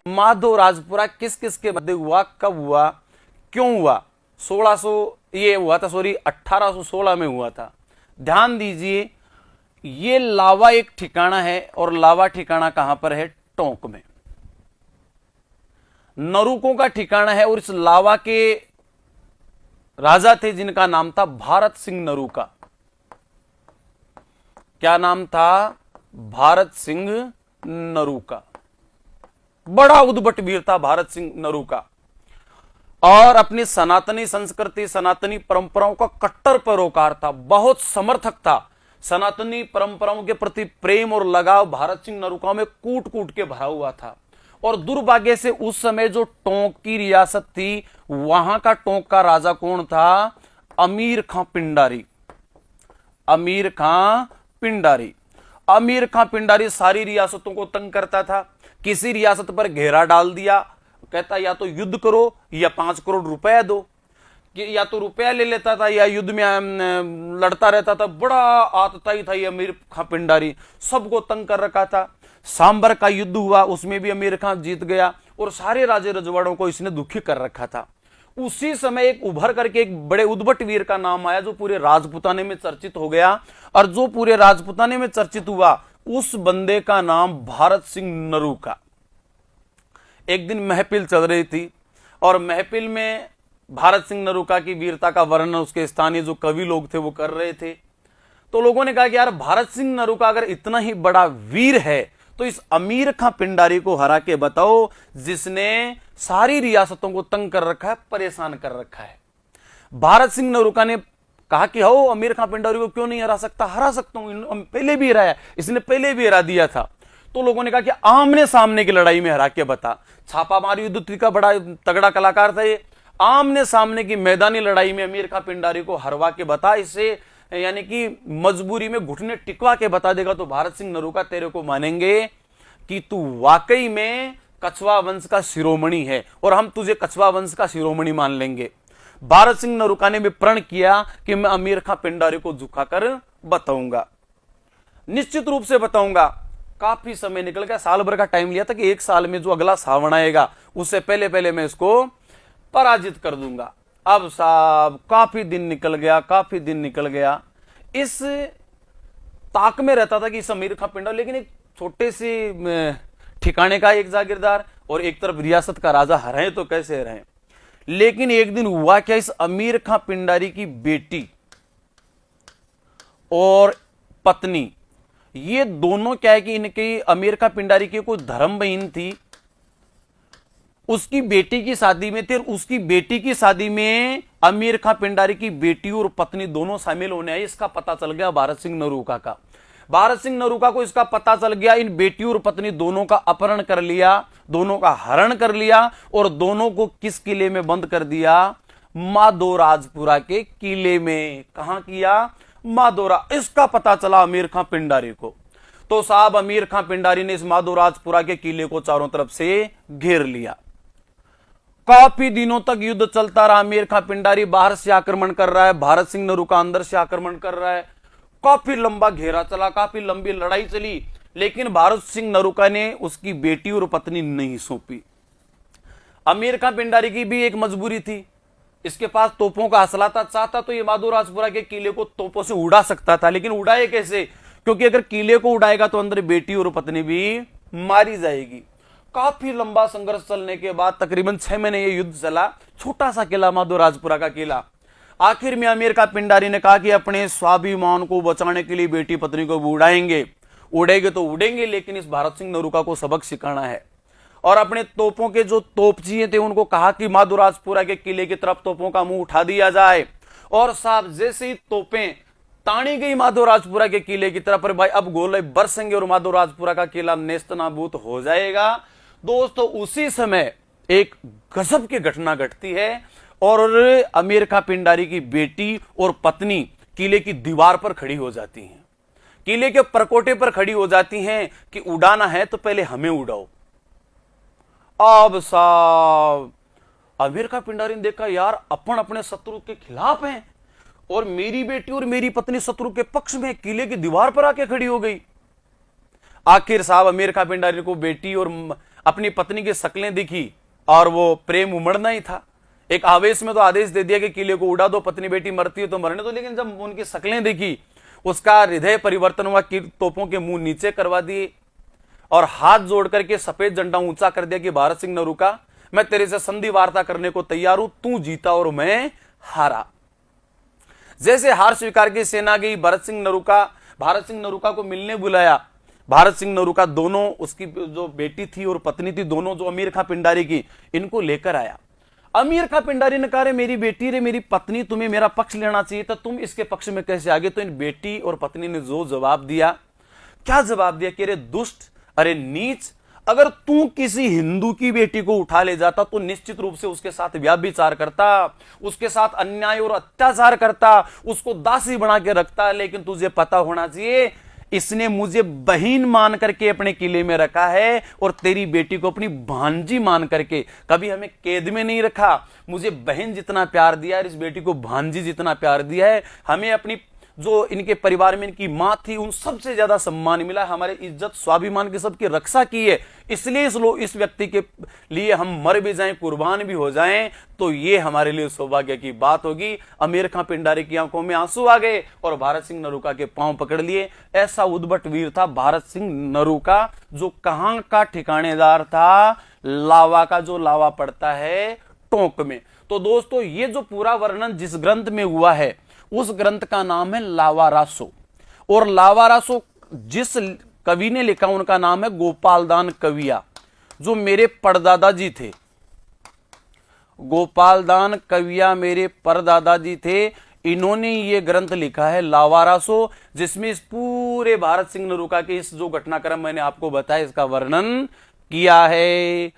माधोराजपुरा किस किस के मध्य हुआ, कब हुआ, क्यों हुआ? 1600 ये हुआ था, सॉरी 1816 में हुआ था। ध्यान दीजिए, ये लावा एक ठिकाना है और लावा ठिकाना कहां पर है? टोंक में। नरूकों का ठिकाना है और इस लावा के राजा थे जिनका नाम था भारत सिंह नरूका। क्या नाम था? भारत सिंह नरूका। बड़ा उद्भट वीर था भारत सिंह नरूका और अपनी सनातनी संस्कृति, सनातनी परंपराओं का कट्टर पैरोकार था, बहुत समर्थक था। सनातनी परंपराओं के प्रति प्रेम और लगाव भारत सिंह नरूका में कूट कूट के भरा हुआ था। और दुर्भाग्य से उस समय जो टोंक की रियासत थी, वहां का टोंक का राजा कौन था? अमीर खां पिंडारी। अमीर खां पिंडारी। अमीर खां पिंडारी सारी रियासतों को तंग करता था। किसी रियासत पर घेरा डाल दिया, कहता या तो युद्ध करो या 5 करोड़ रुपया दो, या तो रुपया ले लेता था या युद्ध में लड़ता रहता था। बड़ा आतताई था ये अमीर खां पिंडारी, सबको तंग कर रखा था। सांबर का युद्ध हुआ, उसमें भी अमीर खां जीत गया और सारे राजे रजवाड़ों को इसने दुखी कर रखा था। उसी समय एक उभर करके एक बड़े उद्भट वीर का नाम आया जो पूरे राजपुताने में चर्चित हो गया, और जो पूरे राजपुताने में चर्चित हुआ उस बंदे का नाम भारत सिंह नरूका। एक दिन महफिल चल रही थी और महफिल में भारत सिंह नरूका की वीरता का वर्णन उसके स्थानीय जो कवि लोग थे वो कर रहे थे। तो लोगों ने कहा कि यार भारत सिंह नरूका अगर इतना ही बड़ा वीर है तो इस अमीर खां पिंडारी को हरा के बताओ जिसने सारी रियासतों को तंग कर रखा है, परेशान कर रखा है। भारत सिंह नरूका ने कहा कि हो अमीर खां पिंडारी को क्यों नहीं हरा सकता? हरा सकता हूं, पहले भी हराया, इसने पहले भी हरा दिया था। तो लोगों ने कहा कि आमने सामने की लड़ाई में हरा के बता। छापामार युद्ध का बड़ा तगड़ा कलाकार था ये। आमने सामने की मैदानी लड़ाई में अमीर खां पिंडारी को हरवा के बता, इसे यानी कि मजबूरी में घुटने टिकवा के बता देगा तो भारत सिंह नरूका तेरे को मानेंगे कि तू वाकई में कछवा वंश का शिरोमणि है और हम तुझे कछवा वंश का शिरोमणि मान लेंगे। भारत सिंह नरूका ने भी प्रण किया कि मैं अमीर खां पिंडारी को झुकाकर बताऊंगा, निश्चित रूप से बताऊंगा। काफी समय निकल गया, साल भर का टाइम लिया था कि 1 साल में जो अगला सावन आएगा उससे पहले पहले मैं इसको पराजित कर दूंगा। अब साहब काफी दिन निकल गया, काफी दिन निकल गया। इस ताक में रहता था कि इस अमीर खां पिंडारी, लेकिन एक छोटे से ठिकाने का एक जागीरदार और एक तरफ रियासत का राजा हराए तो कैसे रहे। लेकिन एक दिन हुआ क्या, इस अमीर खां पिंडारी की बेटी और पत्नी, ये दोनों क्या है कि इनकी अमीर खां पिंडारी की कोई धर्म बहन थी, उसकी बेटी की शादी में थे और उसकी बेटी की शादी में अमीर खां पिंडारी की बेटी और पत्नी दोनों शामिल होने आई। इसका पता चल गया भारत सिंह नरूका का। भारत सिंह नरूका को इसका पता चल गया, इन बेटी और पत्नी दोनों का अपहरण कर लिया, दोनों का हरण कर लिया और दोनों को किस किले में बंद कर दिया? माधोराजपुरा के किले में। कहां किया? माधोरा। इसका पता चला अमीर खां पिंडारी को। तो साहब अमीर खां पिंडारी ने इस माधोराजपुरा के किले को चारों तरफ से घेर लिया। काफी दिनों तक युद्ध चलता रहा। अमीर खां पिंडारी बाहर से आक्रमण कर रहा है, भारत सिंह नरूका अंदर से आक्रमण कर रहा है। काफी लंबा घेरा चला, काफी लंबी लड़ाई चली, लेकिन भारत सिंह नरूका ने उसकी बेटी और पत्नी नहीं सौंपी। अमीर खां पिंडारी की भी एक मजबूरी थी, इसके पास तोपों का हौसला था, चाहता तो ये माधोराजपुरा के किले को तोपों से उड़ा सकता था, लेकिन उड़ाए कैसे? क्योंकि अगर किले को उड़ाएगा तो अंदर बेटी और पत्नी भी मारी जाएगी। काफी लंबा संघर्ष चलने के बाद तकरीबन 6 महीने ये युद्ध चला। छोटा सा किला माधोराजपुरा का किला। आखिर में अमीर खां पिंडारी ने कहा कि अपने स्वाभिमान को बचाने के लिए बेटी पत्नी को भी उड़ाएंगे, उड़ेंगे तो उड़ेंगे, लेकिन इस भारत सिंह नरूका को सबक सिखाना है। और अपने तोपों के जो तोपचिए थे उनको कहा कि माधोराजपुरा के किले की तरफ तोपों का मुंह उठा दिया जाए। और साहब जैसे ही तोपें तानी गई माधोराजपुरा के किले की तरफ, भाई अब गोले बरसेंगे और माधोराजपुरा का किला नेस्तनाबूद हो जाएगा। दोस्तों उसी समय एक गजब की घटना घटती है और अमीर खां पिंडारी की बेटी और पत्नी किले की दीवार पर खड़ी हो जाती हैं, किले के परकोटे पर खड़ी हो जाती हैं कि उड़ाना है तो पहले हमें उड़ाओ। अब साहब अमीर खां पिंडारी ने देखा यार अपन अपने शत्रु के खिलाफ हैं और मेरी बेटी और मेरी पत्नी शत्रु के पक्ष में, किले की दीवार पर आके खड़ी हो गई। आखिर साहब अमीर खां पिंडारी को बेटी और अपनी पत्नी की शक्लें दिखी और वो प्रेम उमड़ना ही था। एक आवेश में तो आदेश दे दिया कि किले को उड़ा दो, पत्नी बेटी मरती है तो मरने दो, लेकिन जब उनकी शक्लें देखी उसका हृदय परिवर्तन हुआ, कि तोपों के मुंह नीचे करवा दिए और हाथ जोड़ करके सफेद झंडा ऊंचा कर दिया कि भारत सिंह नरूका, मैं तेरे से संधि वार्ता करने को तैयार हूं, तू जीता और मैं हारा। जैसे हार स्वीकार की सेना गई, भारत सिंह नरूका को मिलने बुलाया। भारत सिंह नरूका दोनों, उसकी जो बेटी थी और पत्नी थी दोनों, जो अमीर खां पिंडारी की, इनको लेकर आया। अमीर खां पिंडारी ने कहा, रे मेरी बेटी, रे मेरी पत्नी, तुम्हें मेरा पक्ष लेना चाहिए था, तुम इसके पक्ष में कैसे आगे? तो इन बेटी और पत्नी ने जो जवाब दिया, क्या जवाब दिया कि अरे दुष्ट, अरे नीच, अगर तू किसी हिंदू की बेटी को उठा ले जाता तो निश्चित रूप से उसके साथ व्यभिचार करता, उसके साथ अन्याय और अत्याचार करता, उसको दासी बना के रखता। लेकिन तुझे पता होना चाहिए, इसने मुझे बहन मान करके अपने किले में रखा है और तेरी बेटी को अपनी भांजी मान करके, कभी हमें कैद में नहीं रखा, मुझे बहन जितना प्यार दिया है, इस बेटी को भांजी जितना प्यार दिया है, हमें अपनी जो इनके परिवार में इनकी मां थी उन सबसे ज्यादा सम्मान मिला, हमारे इज्जत स्वाभिमान की सबकी रक्षा की है, इसलिए इस व्यक्ति के लिए हम मर भी जाएं, कुर्बान भी हो जाएं, तो ये हमारे लिए सौभाग्य की बात होगी। अमीर खां पिंडारी की आंखों में आंसू आ गए और भारत सिंह नरूका के पांव पकड़ लिए। ऐसा उद्भट वीर था भारत सिंह नरूका, जो कहां का ठिकानेदार था? लावा का, जो लावा पड़ता है टोंक में। तो दोस्तों, ये जो पूरा वर्णन जिस ग्रंथ में हुआ है उस ग्रंथ का नाम है लावारासो, और लावारासो जिस कवि ने लिखा उनका नाम है गोपालदान कविया, जो मेरे परदादा जी थे। गोपालदान कविया मेरे परदादा जी थे, इन्होंने ये ग्रंथ लिखा है लावारासो, जिसमें इस पूरे भारत सिंह नरूका के इस जो घटनाक्रम मैंने आपको बताया इसका वर्णन किया है।